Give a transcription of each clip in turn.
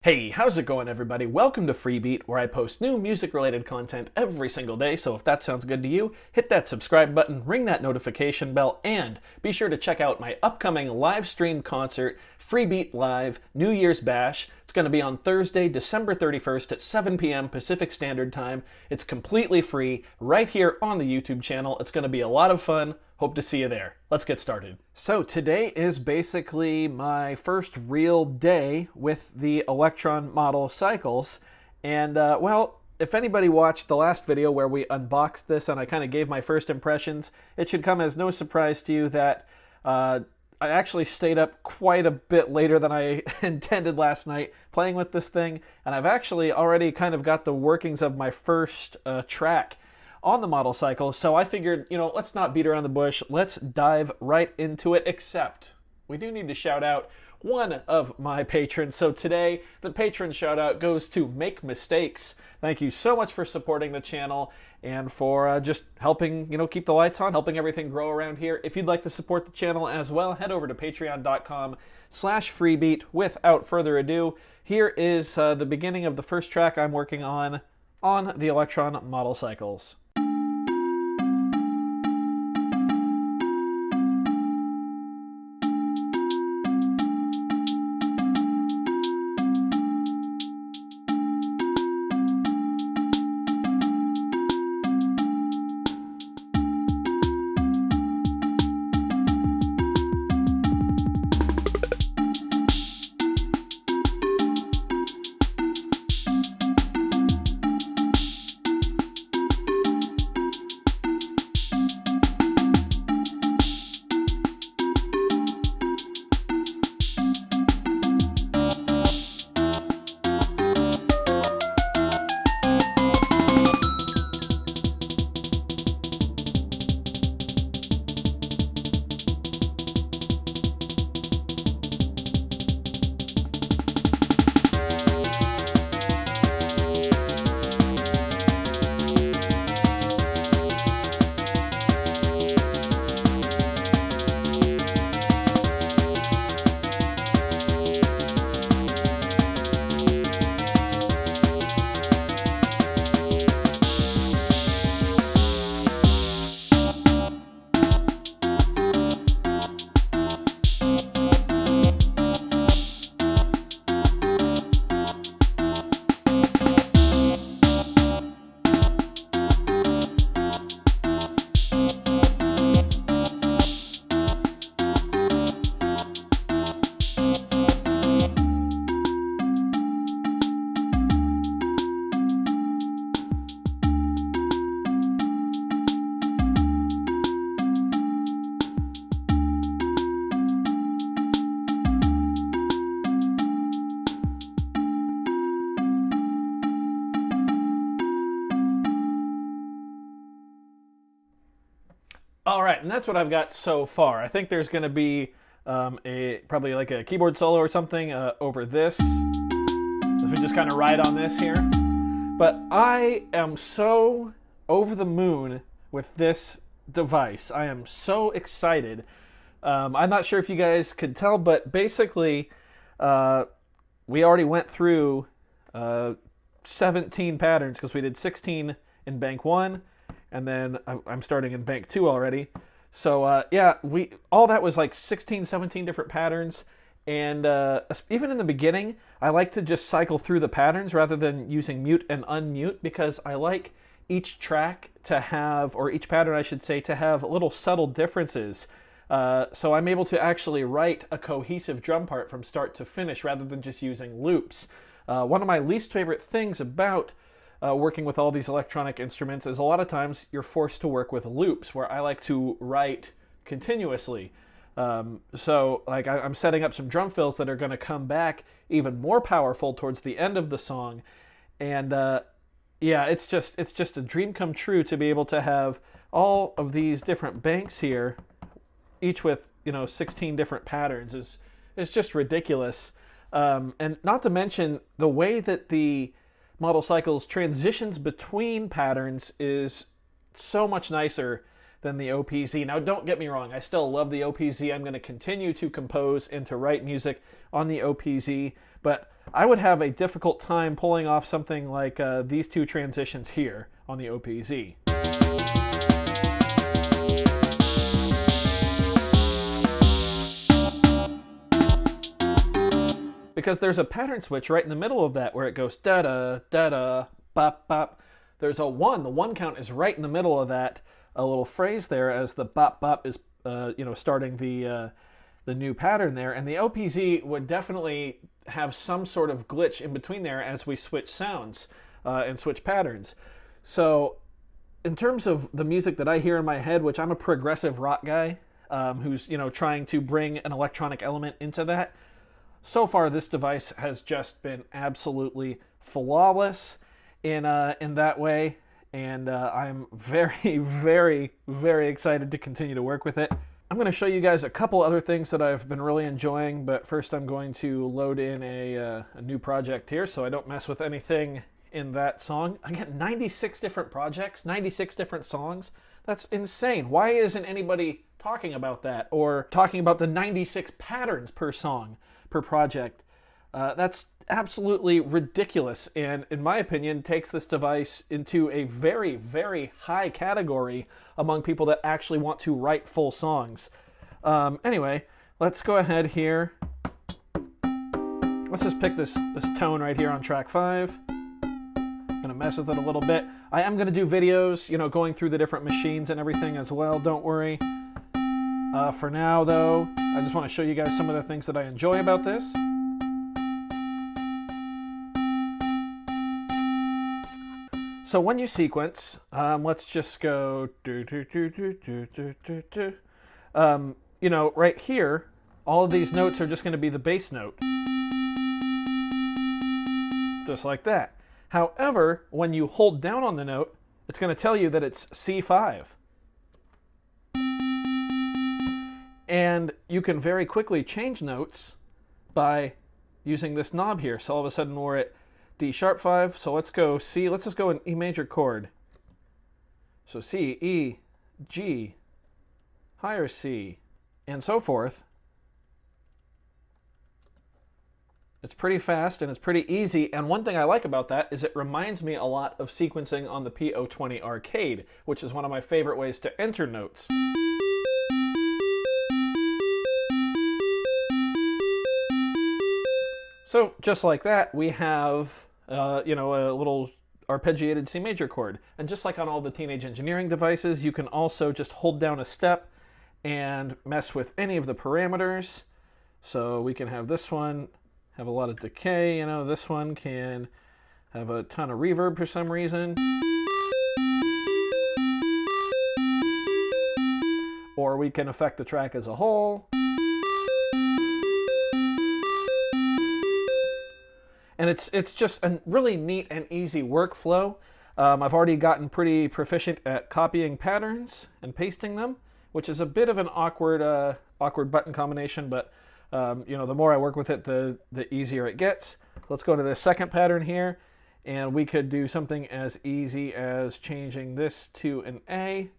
Hey, how's it going, everybody? Welcome to Freebeat, where I post new music-related content every single day, so if that sounds good to you, hit that subscribe button, ring that notification bell, and be sure to check out my upcoming live stream concert, Freebeat Live New Year's Bash. It's going to be on Thursday, December 31st at 7 p.m. Pacific Standard Time. It's completely free, right here on the YouTube channel. It's going to be a lot of fun. Hope to see you there. Let's get started. So today is basically my first real day with the Elektron Model cycles. And well, if anybody watched the last video where we unboxed this and I kind of gave my first impressions, it should come as no surprise to you that I actually stayed up quite a bit later than I intended last night playing with this thing. And I've actually already kind of got the workings of my first track on the model cycle, so I figured, let's not beat around the bush, let's dive right into it, except we do need to shout out one of my patrons. So today, the patron shout out goes to Make Mistakes. Thank you so much for supporting the channel and for just helping, keep the lights on, helping everything grow around here. If you'd like to support the channel as well, head over to patreon.com/freebeat. Without further ado, here is the beginning of the first track I'm working on the Elektron Model cycles. All right, and that's what I've got so far. I think there's going to be probably like a keyboard solo or something over this. If we just kind of ride on this here. But I am so over the moon with this device. I am so excited. I'm not sure if you guys could tell, but basically we already went through 17 patterns because we did 16 in bank 1. And then I'm starting in bank 2 already. So yeah, all that was like 16, 17 different patterns. And even in the beginning, I like to just cycle through the patterns rather than using mute and unmute, because I like each track to have, or each pattern I should say, to have little subtle differences. So I'm able to actually write a cohesive drum part from start to finish rather than just using loops. One of my least favorite things about working with all these electronic instruments is a lot of times you're forced to work with loops, where I like to write continuously. So like I'm setting up some drum fills that are going to come back even more powerful towards the end of the song. And yeah, it's just a dream come true to be able to have all of these different banks here, each with 16 different patterns is just ridiculous. And not to mention the way that the model cycles transitions between patterns is so much nicer than the OPZ. Now, don't get me wrong, I still love the OPZ. I'm going to continue to compose and to write music on the OPZ, but I would have a difficult time pulling off something like these two transitions here on the OPZ. Because there's a pattern switch right in the middle of that where it goes da-da, da-da, bop, bop. There's a 1. The 1 count is right in the middle of that a little phrase there as the bop, bop is starting the new pattern there. And the OPZ would definitely have some sort of glitch in between there as we switch sounds and switch patterns. So in terms of the music that I hear in my head, which I'm a progressive rock guy who's trying to bring an electronic element into that, so far, this device has just been absolutely flawless in that way, and I'm very, very, very excited to continue to work with it. I'm going to show you guys a couple other things that I've been really enjoying, but first I'm going to load in a new project here so I don't mess with anything in that song. Again, 96 different projects, 96 different songs. That's insane. Why isn't anybody talking about that or talking about the 96 patterns per song, per project? That's absolutely ridiculous, and in my opinion takes this device into a very, very high category among people that actually want to write full songs. Anyway, let's go ahead here. Let's just pick this tone right here on track 5. Gonna mess with it a little bit. I am gonna do videos, going through the different machines and everything as well, don't worry. For now, though, I just want to show you guys some of the things that I enjoy about this. So when you sequence, let's just go right here, all of these notes are just going to be the bass note. Just like that. However, when you hold down on the note, it's going to tell you that it's C5. And you can very quickly change notes by using this knob here. So all of a sudden we're at D sharp 5. So let's go C. Let's just go an E major chord. So C, E, G, higher C, and so forth. It's pretty fast and it's pretty easy. And one thing I like about that is it reminds me a lot of sequencing on the P020 Arcade, which is one of my favorite ways to enter notes. So just like that, we have a little arpeggiated C major chord. And just like on all the Teenage Engineering devices, you can also just hold down a step and mess with any of the parameters. So we can have this one have a lot of decay, this one can have a ton of reverb for some reason. Or we can affect the track as a whole. And it's just a really neat and easy workflow. I've already gotten pretty proficient at copying patterns and pasting them, which is a bit of an awkward button combination, but the more I work with it, the easier it gets. Let's go to the second pattern here, and we could do something as easy as changing this to an A,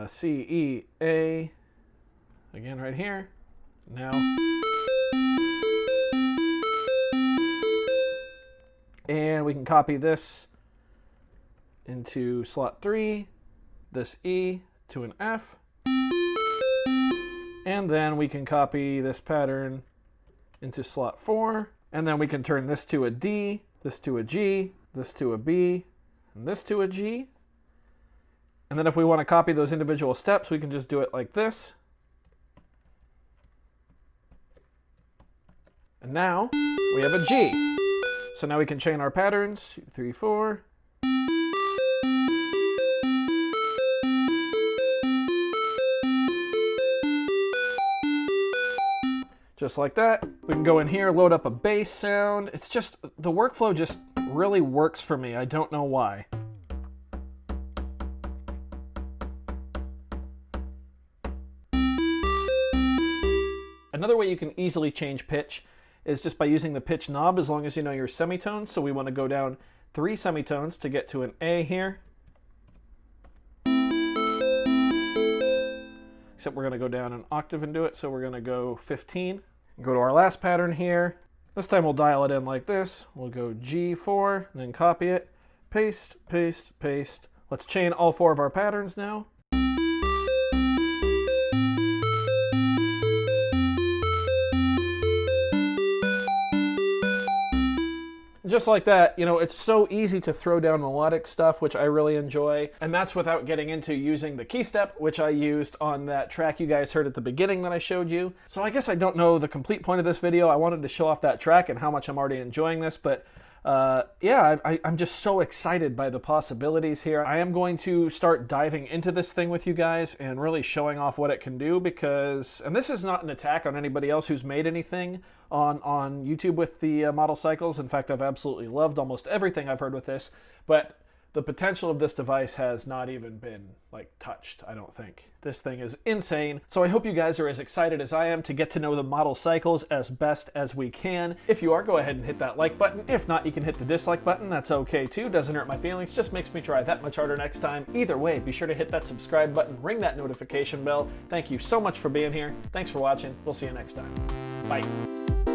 C, E, A, again right here. Now. And we can copy this into slot 3, this E to an F, and then we can copy this pattern into slot 4, and then we can turn this to a D, this to a G, this to a B, and this to a G. And then if we want to copy those individual steps, we can just do it like this. And now we have a G. So now we can chain our patterns, 2, 3, 4. Just like that. We can go in here, load up a bass sound. It's just, the workflow just really works for me. I don't know why. Another way you can easily change pitch is just by using the pitch knob, as long as you know your semitones. So we want to go down 3 semitones to get to an A here. except we're going to go down an octave and do it. So we're going to go 15. Go to our last pattern here. This time we'll dial it in like this. We'll go G4, and then copy it, paste, paste, paste. Let's chain all 4 of our patterns now. Just like that, you know, it's so easy to throw down melodic stuff, which I really enjoy. And that's without getting into using the key step, which I used on that track you guys heard at the beginning that I showed you. So I guess I don't know the complete point of this video. I wanted to show off that track and how much I'm already enjoying this, but yeah, I'm just so excited by the possibilities here. I am going to start diving into this thing with you guys and really showing off what it can do because, and this is not an attack on anybody else who's made anything on YouTube with the model cycles. In fact, I've absolutely loved almost everything I've heard with this, but the potential of this device has not even been like touched, I don't think. This thing is insane. So I hope you guys are as excited as I am to get to know the model cycles as best as we can. If you are, go ahead and hit that like button. If not, you can hit the dislike button. That's okay too. Doesn't hurt my feelings. Just makes me try that much harder next time. Either way, be sure to hit that subscribe button, ring that notification bell. Thank you so much for being here. Thanks for watching. We'll see you next time. Bye.